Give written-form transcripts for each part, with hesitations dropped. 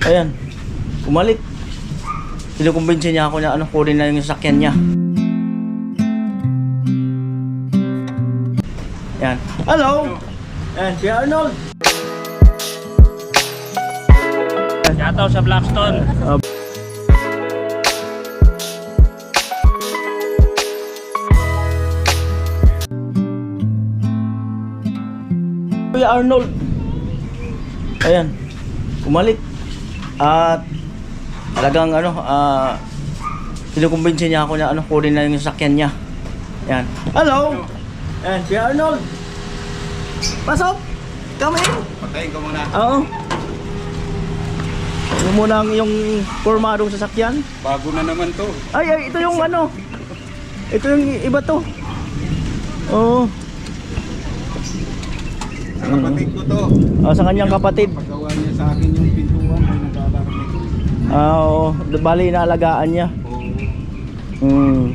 Ayan, bumalik. Kinukumbinsin niya ako na kunin na yung sasakyan niya. Ayan. Hello! Ayan, si Arnold. Shoutout sa Blackstone. Kuya Arnold. Ayan, bumalik. At talagang kinukumbinsin niya ako na kunin na yung sasakyan niya. Ayan. Hello! Ayan, si Arnold. Pasok! Come in! Patayin ko muna. Oo. Yung muna yung formadong sasakyan. Bago na naman to. Ay, ito yung ito yung iba to. Oo. Kapatid ko to. Sa kanyang kapatid. Paggawa niya sa akin yung pintuan, ay nag-alarm. Oo. Bali, inaalagaan niya. Oo.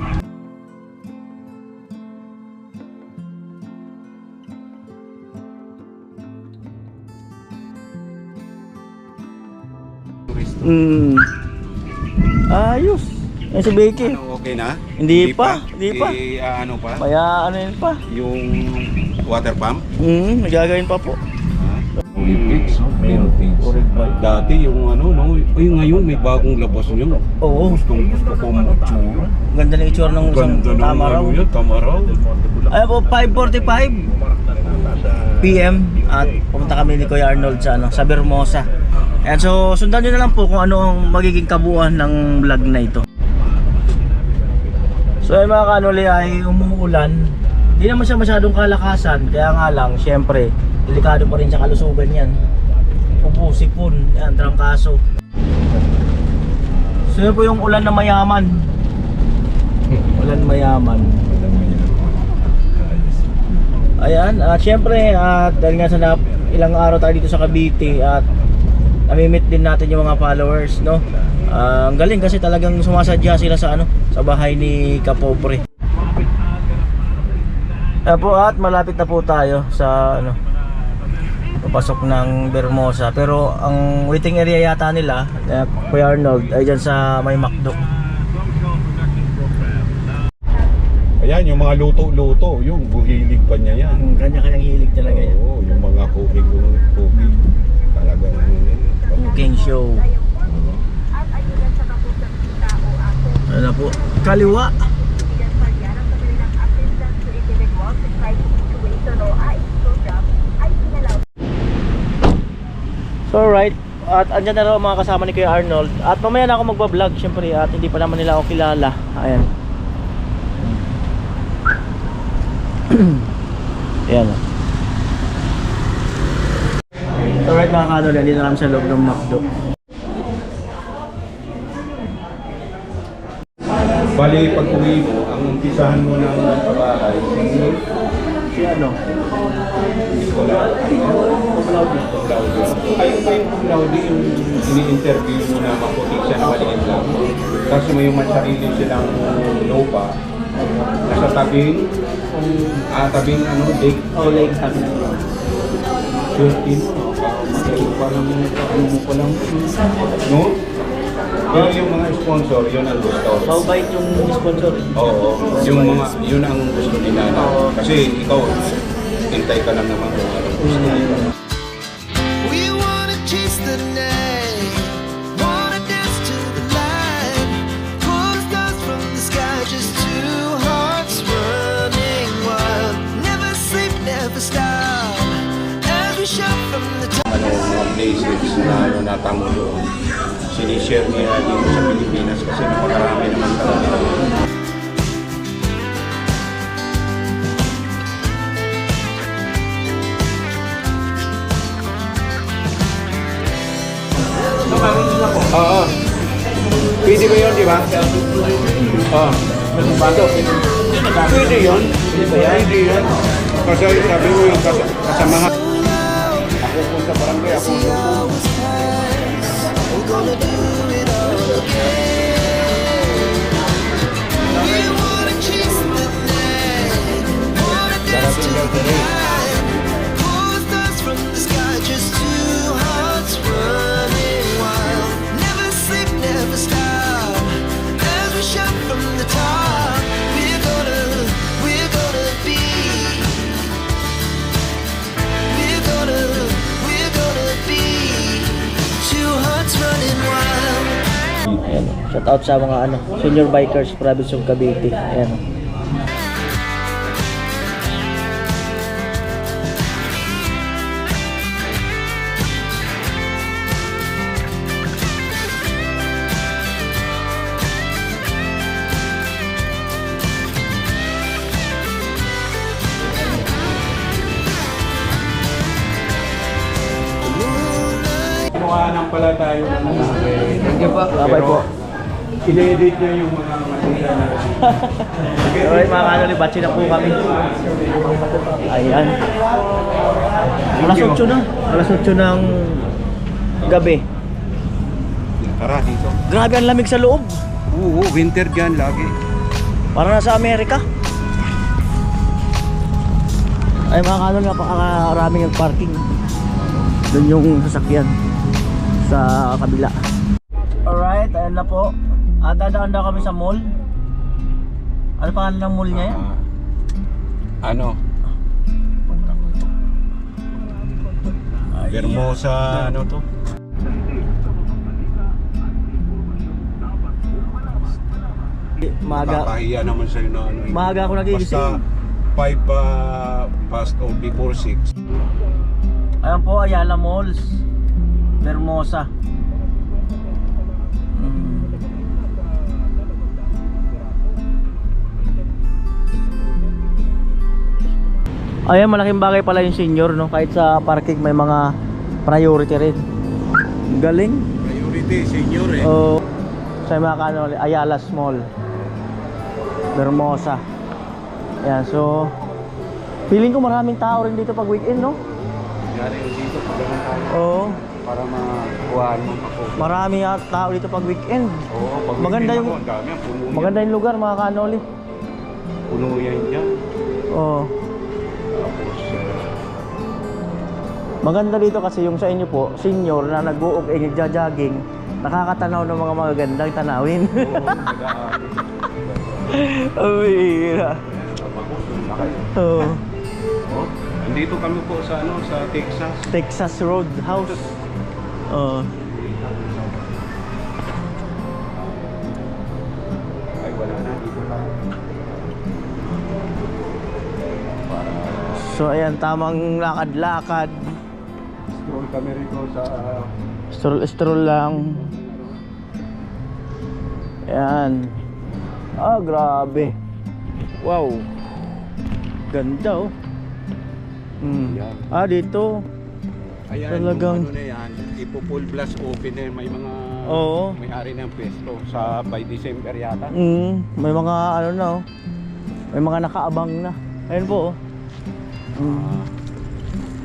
Ayos. Si Becky. Ano, okay na? Hindi pa. Ano pa? Kaya yun pa. Yung water pump? Nagagawin pa po. Olympics, Philippines. Dati yung ngayon may bagong labas yun. Oo. Gusto ko mag-tsura. Ganda ng itsura ng isang tama raw. Tama raw. Ay po, 5:45 PM at pumunta kami ni Kuya Arnold sa Bermosa. Ayan, so sundan nyo na lang po kung ano ang magiging kabuuan ng vlog na ito. So ay mga kanuli, ay umuulan. Hindi naman siya masyadong kalakasan, kaya nga lang syempre delikado pa rin sa kalusugan yan. Upo, sipon, yan, trangkaso. So yun po yung ulan na mayaman. Ulan mayaman. Ayan, at syempre dahil nga sa ilang araw tayo dito sa Cavite at namimit din natin yung mga followers, no? Ang galing kasi talagang sumasadya sila sa sa bahay ni Kapobre. Po, at malapit na po tayo sa papasok ng Bermosa, pero ang waiting area yata nila Kuya Arnold ay dyan sa may McDo. Ayan, yung mga luto-luto, yung buhilig pa niya yan. Kanya-kanyang hilig talaga yan. Oo, yung mga cooking talagang Cooking show. Ano na po? Kaliwa. So alright, at andyan na raw mga kasama ni Kuya Arnold. At mamaya na ako magbablog syempre, at hindi pa naman nila ako kilala. Ayan. Ayan. Alright mga kanol, dito na kami sa loob ng McDo. Bali, pag uwi mo, ang umpisahan mo ng bahay, Si ayun pa yung Claudia, yung ini-interview mo na maputi siya na maliit lang. Kasi may yung mansarili silang lupa. Nasa tabing lake. Lake sabi na. 13, parang mo pa lang. No? Pero yung mga sponsor, yun ang gusto. So bait yung sponsor. Oo, yun ang gusto nila. Kasi ikaw, hintay ka lang naman kung anong gusto nila. We wanna chase the night, wanna dance to the light, pull the stars from the sky, just two hearts running wild, never sleep, never stop, every shot from the top. Mga places na natamo doon, sinishare niya dito sa Pilipinas kasi napakarami naman talaga. Oo. Pwede ba yun, di ba? Oo. Pwede yun. Pwede yun. Kasi sabi mo yung kasamahan. Ako po sa barangay, ako po. We're gonna do it all again. We wanna chase the night, wanna dance to the light, pull the stars from the sky, just two hearts running wild, Shout out sa mga ano, senior bikers province of Cavite. Ayan. Kinuhanan pala tayo ng Thank you po. Bye po. In-edit niya yung mga material na Alright mga kanoli, batsi na po kami. Ayan. Alas 8 na. Alas 8 ng gabi. Tara dito. Grabe ang lamig sa loob. Oo, winter dyan lagi. Parang nasa Amerika. Ay mga kanoli, napakaraming ang parking. Doon yung sasakyan sa kabila. Alright, ayan na po. Dadaan daw kami sa mall. Ano pangalan ng mall niya yan? Ano? Hermosa, ano to? Maaga, Kakahiya naman sa'yo na ano. maaga ako nagigising. Basta 5 past or before 6. Ayan po, Ayala Malls, Hermosa. Ayan, malaking bagay pala yung senior, no? Kahit sa parking may mga priority rin. Galing. Priority, senior eh. Oh, sa mga kanol, Ayala Mall, Hermosa. Ayan, so feeling ko maraming tao rin dito pag weekend, no? Yari yung dito, pagdaman tayo. Oo. Para makuhaan mo ako. Marami tao dito pag weekend. Oo, pag Maganda weekend yung- ako, ang dami, puno yan. Maganda yung lugar, mga kanoli. Puno yan dyan. Oo. Tapos, Maganda dito kasi yung sa inyo po, senior na nag-uog eh, nagja-jogging, nakakatanaw ng mga magagandang tanawin. oo, nag-aaral. Amira. Magusun na kayo. Oo. Oh, andito kami po sa ano, sa Texas. Texas Roadhouse. Oo. Ay, wala na, dito lang. So ayan, tamang lakad-lakad. Stroll kami rito sa Stroll lang. Ayan. Ah, grabe. Wow. Ganda oh. Yan. Ah, dito. ayan, Talagang- yung ano na yan, ipo-full blast open na yan. May mga Oo. may-ari ng pwesto sa by December yata. May mga ano na oh. May mga nakaabang na. Ayun po oh.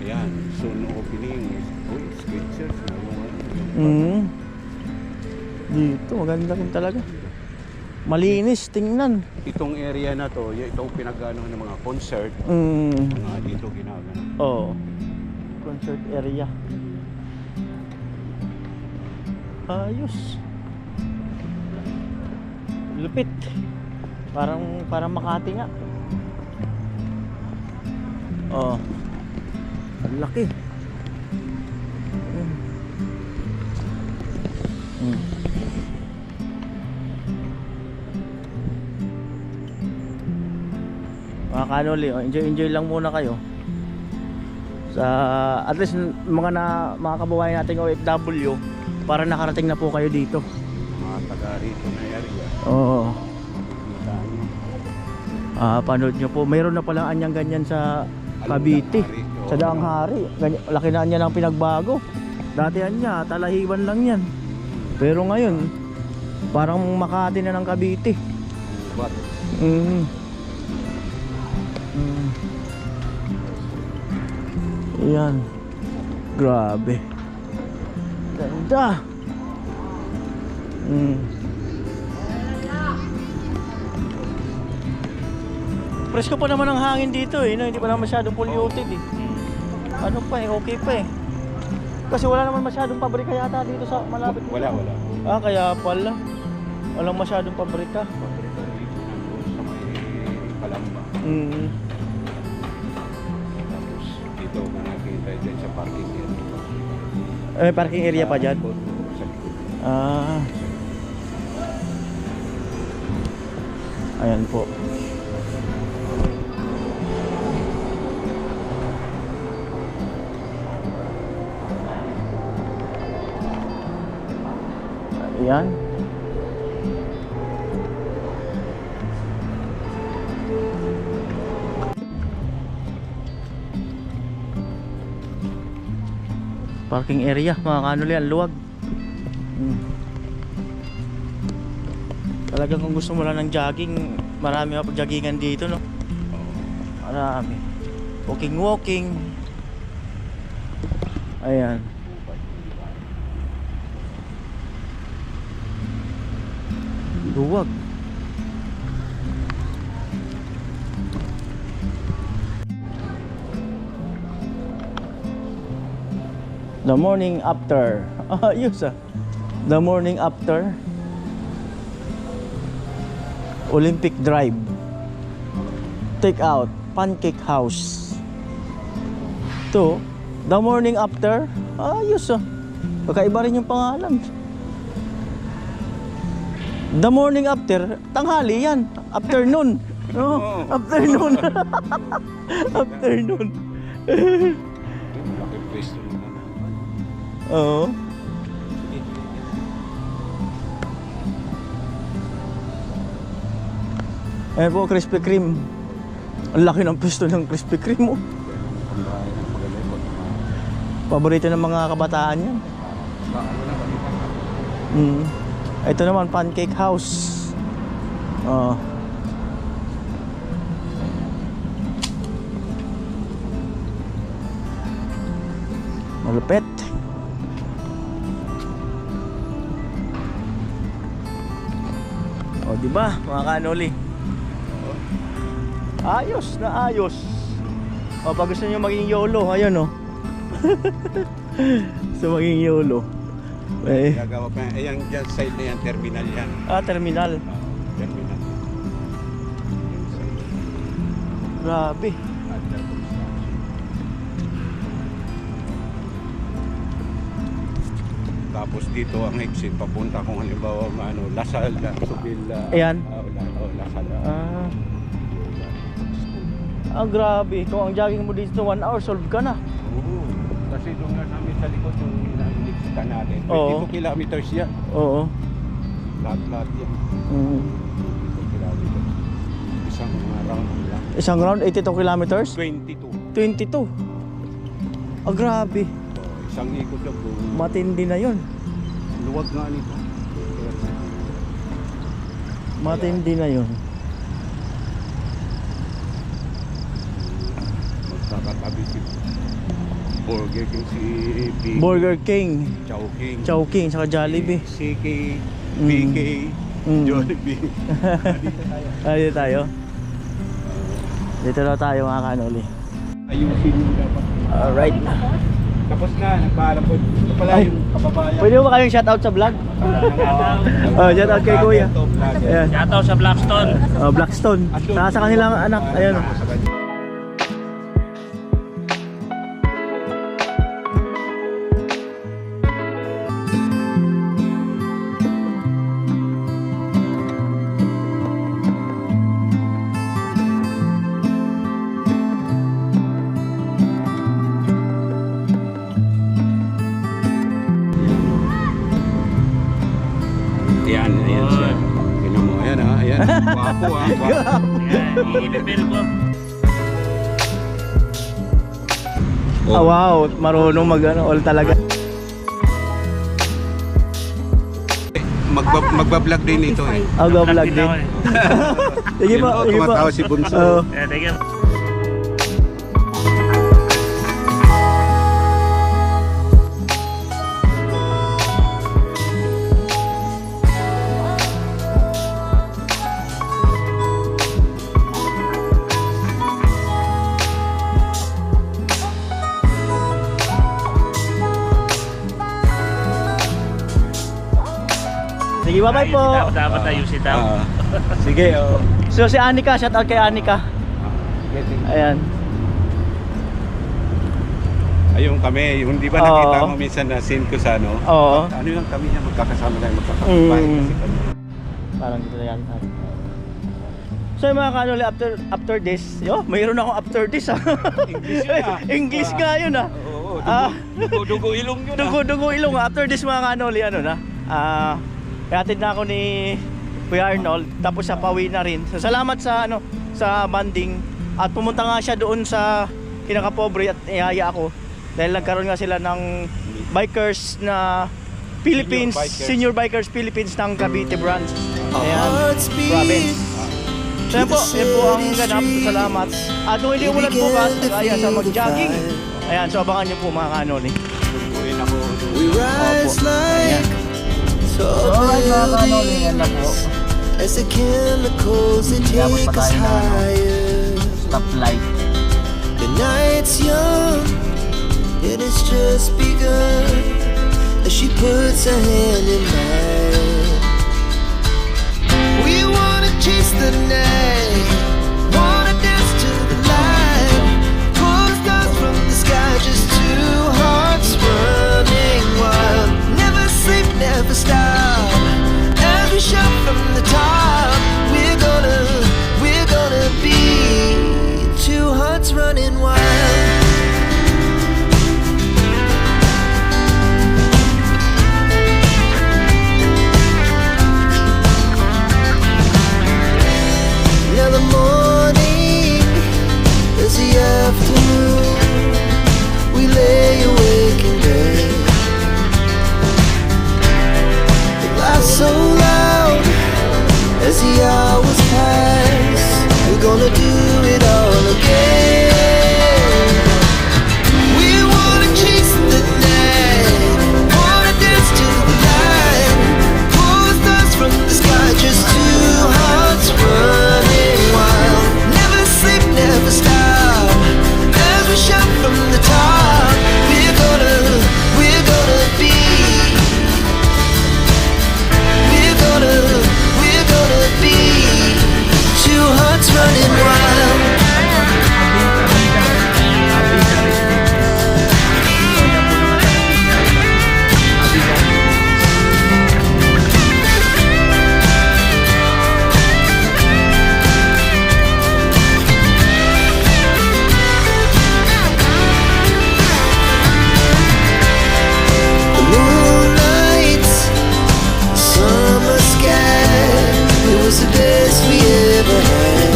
Ayan, soon opening. Oh, Skechers na yung ano. Dito, maganda rin talaga. Malinis, tingnan. Itong area na to, itong pinagano ng mga concert, mga dito ginagano. Oh. Concert area. Ayos. Lupit. Parang Makati nga. Oh. Ang laki. Mga kanoli, enjoy lang muna kayo. Sa at least mga kababayan nating OFW para nakarating na po kayo dito. Mga taga rito na area. Oo. Nakita nyo. Panood nyo po. Mayroon na palang anyang ganyan sa Cavite. Sa Daang Hari. Laki na niya ng pinagbago. Dati anya, Talahiban lang yan. Pero ngayon, parang Makati na ng Cavite. But, Ayan. Grabe. Ganda. Presko pa naman ang hangin dito eh, no? Hindi pa naman masyadong polluted eh. Ano pa eh, okay pa eh. Kasi wala naman masyadong pabrika yata dito sa malapit. wala. Kaya pala. Walang masyadong pabrika. Sa may Palamba. Tapos dito kung nakita dyan sa parking area. Parking area pa dyan? Sa likod. Ayan po. Ayan. Parking area, mga kanuli, ang luwag. Talagang kung gusto mo lang ng jogging, marami mapag-joggingan dito, no? Marami. Walking. Ayan. Luwag. The morning after. Ayos ah. The morning after. Olympic Drive. Take out. Pancake House. To The morning after. Ayos ah. Kakaiba rin yung pangalan. The morning after. Tanghali yan. Afternoon. No? Afternoon. Afternoon. Laki pwesto naman. Oo. Ayan po, Krispy Kreme. Ang laki ng pwesto ng Krispy Kreme, oh. Paborito ng mga kabataan yan. Ito naman, Pancake House. Oh. Malupit. O, di ba, mga kanoli? Ayos na ayos. O, pag gusto nyo maging YOLO, ayun, oh. So, maging YOLO. Eh. Gagawa pa yan. Ayan, dyan side na yan, terminal yan. Terminal. Terminal. Grabe. Tapos dito ang exit papunta kung halimbawa Lasal, Subila. Ayan. Lasal. Grabe. Kung ang jogging mo dito 1 hour, solve ka na. Oo. Kasi doon nga namin sa likod yung inaliksita natin. 22 Oo. kilometers yan. Oo. Lahat yan. 22 kilometers. Isang round lang. Isang round, 82 kilometers? 22. 22. Grabe. Isang ikot lang po. Matindi na yun. Luwag nga nito. Matindi na yun. Magkakatabi si Burger King, si BK, Burger King, Chowking, Chowking, saka Jollibee. CK, BK, Jollibee. Dito tayo. Dito na tayo, mga kanoli. Ayusin mo dapat. Alright. Tapos na, nagpaalam po. Ito pala Ay. yung kababayan. Pwede mo ba kayong shoutout sa vlog? Shoutout kay Kuya. Ayan. Shoutout sa Blackstone. Blackstone. Sa kanilang anak. Ayun. Ayan siya. Tingnan mo, ayan ha, ayan. Wapo ha, wapo. Ayan, i-level ko. Wow, marunong all talaga. Magbablog din ito eh. Vlog din. Sige po, sige po. Tumatawa si Bunso. Oo. Thank you. Sige, bye-bye po. Dapat ayusin daw. Sige, oh. So si Anika, shoutout kay Anika. Ayan. Ayun kami, yung di ba Oo. nakita mo minsan na scene ko sa ano? Oo. Ano yung kami niya, magkakasama tayo, magkakapay kasi kami. Parang dito na yan. So yung mga kanoli, after this, mayroon akong after this ah. English yun ah. English nga yun ah. Oo, Ah. dugo ilong yun ah. Dugo ilong. After this mga kanoli, ano na, ihatid na ako ni Kuya Arnold, tapos siya pauwi na rin. So, salamat sa sa banding, at pumunta nga siya doon sa kinakapobre at ihaya ako dahil nagkaroon nga sila ng bikers na Philippines, Senior Bikers Philippines ng Cavite branch. Ayan, province. So yan po ang ganap. Salamat. At kung hindi umulan bukas, kaya sa mag-jogging. Ayan, so abangan nyo po mga kanoli. Duguin ako. We rise like tall Alright mga kanoli, yan na po. buildings as the chemicals they Tapos take pa us tayo ng higher. stoplight. The night's young, and it's just begun as she puts her hand in mine. We wanna chase the night, wanna dance to the light, pull the stars from the sky, just two hearts running wild. Never sleep, never stop, as we shout from the top. We're gonna be two hearts running wild. Now the morning is the afternoon. We lay awake in bed. The laughs so loud as the hours pass. We're gonna do it all again. We wanna chase the night, wanna dance to the light, pull the stars from the sky, just two hearts running wild. Never sleep, never stop, as we shout from the top. We're gonna be. We're gonna be two hearts running wild. The moonlight, summer sky, it was the best we ever had.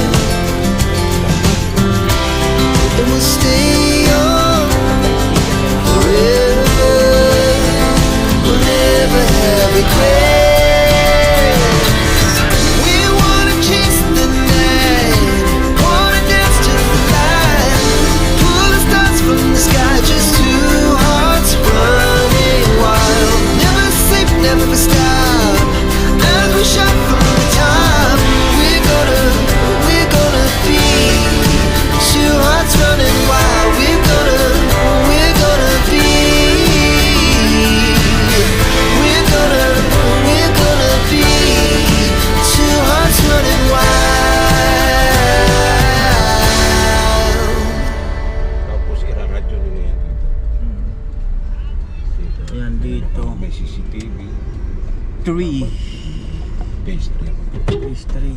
And we'll stay young forever. We'll never have regrets. We wanna chase the night, wanna dance to the light, pull the stars from the sky, just two hearts running wild. Never sleep, never stop, as we shout from the top. We're gonna be two hearts running wild. We're gonna be. We're gonna be two hearts running wild. Tapos iraradyo nila yan. Dito. Ayan dito. May CCTV. 3. Phase 3. Phase 3.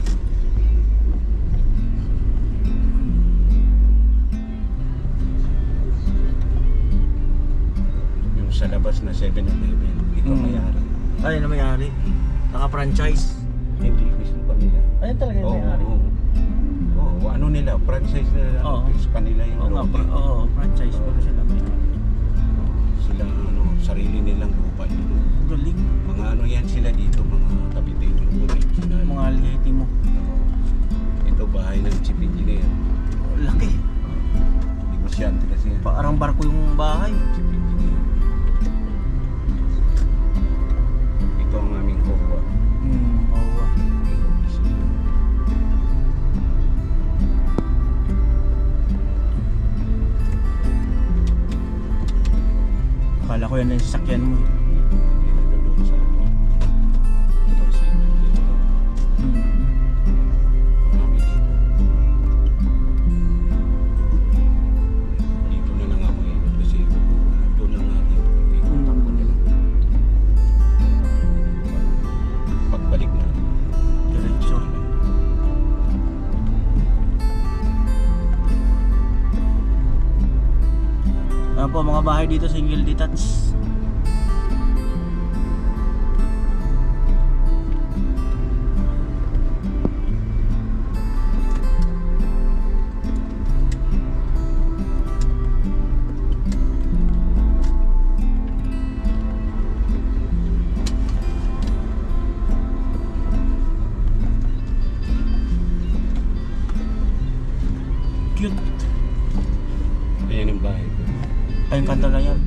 Yung sa labas na 7-Eleven. Ito mayari. Ay, na may-ari. Naka-franchise. Hindi mismo pa nila. Ayun talaga yung Oo, may-ari. oo. Ano nila, franchise nila. Oo. Sa kanila yung Oo nga, lote. franchise. Pero sila may-ari. Sila sarili nilang lupa. Galing. Mga ano yan sila dito, mga Caviteño. Mga aliyeti mo. Ito bahay ng chief engineer. Laki. Negosyante kasi yan. Parang barko yung bahay. Chief engineer. Ito ang aming kuwa. Oo. Akala ko yan na yung sasakyan mo. Dito doon sa ano. Torsinan dito. Marami dito. Dito na lang ako eh. Kasi doon lang natin. Ikot ako nila. Pagbalik na. Diretso. mga bahay dito single detached. Cute. Ayan yung bahay ko. Ay, yung kanto na yan.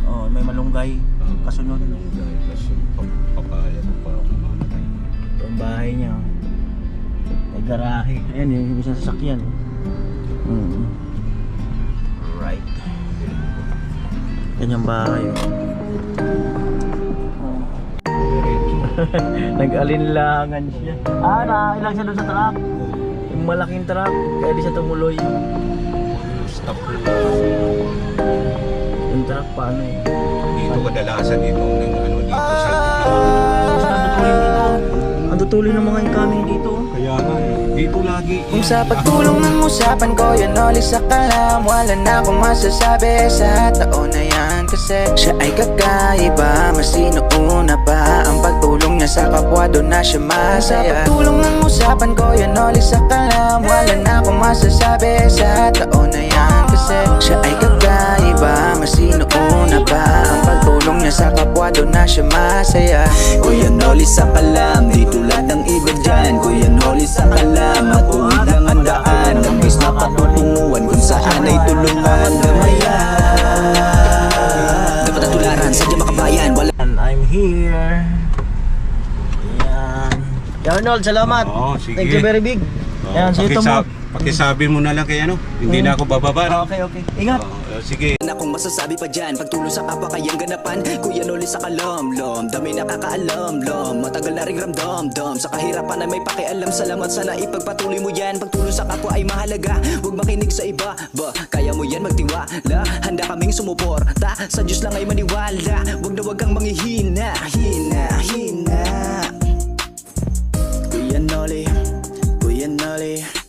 Oh, may malunggay. Kasunod. Tapos yung papaya pa kumamatay. Ito ang bahay niya. May garahe. Ayan, yung isang sasakyan. Right. Yan yung bahay. Nag-alinlangan siya. Nakailang siya doon sa truck. Yung malaking truck. Kaya di siya tumuloy. Stop. Yung truck paano eh. Dito kadalasan dito ng ano dito sa Ang tutuloy ng mga incoming dito. kaya nga dito lagi. Kung sa pagtulong ng usapan ko, yan ulit sa kalam. Wala na akong masasabi sa taon na yan. Kasi siya ay kakaiba, mas sinuuna pa ang pagtulong niya sa kapwa, doon na siya masaya. Sa pagtulong ng usapan ko, yan ulit sa kalam. Wala na akong masasabi sa taon na yan. Kasi siya ay kakaiba, mas sinuuna pa ang pagtulong niya sa kapwa, doon na siya masaya. Kuya Noli sa kalam, di tulad ng iba dyan. Kuya Noli sa kalam, matuwid ang handaan. Nagpis na patutunguhan kung saan ay tulungan. Gamayan, dapat ang tularan, sadya makabayan. Wala And I'm here. Ayan. Arnold, salamat. Oo, sige. Thank you very big. Ayan, see you tomorrow. Pakisabi mo na lang kay ano, hindi na ako bababa. No? Okay, okay. Ingat. Sige. na kung masasabi pa dyan. Pagtulong sa kapwa kayang ganapan. Kuya Noli sa kalam-lam, dami nakakaalam-lam. Matagal na ring ramdam-dam, sa kahirapan ay may pakialam. Salamat, sana ipagpatuloy mo yan. Pagtulong sa kapwa ay mahalaga, huwag makinig sa iba. Kaya mo yan, magtiwala. Handa kaming sumuporta, sa Diyos lang ay maniwala. Huwag kang manghihina, hina. Kuya Noli, Kuya Noli.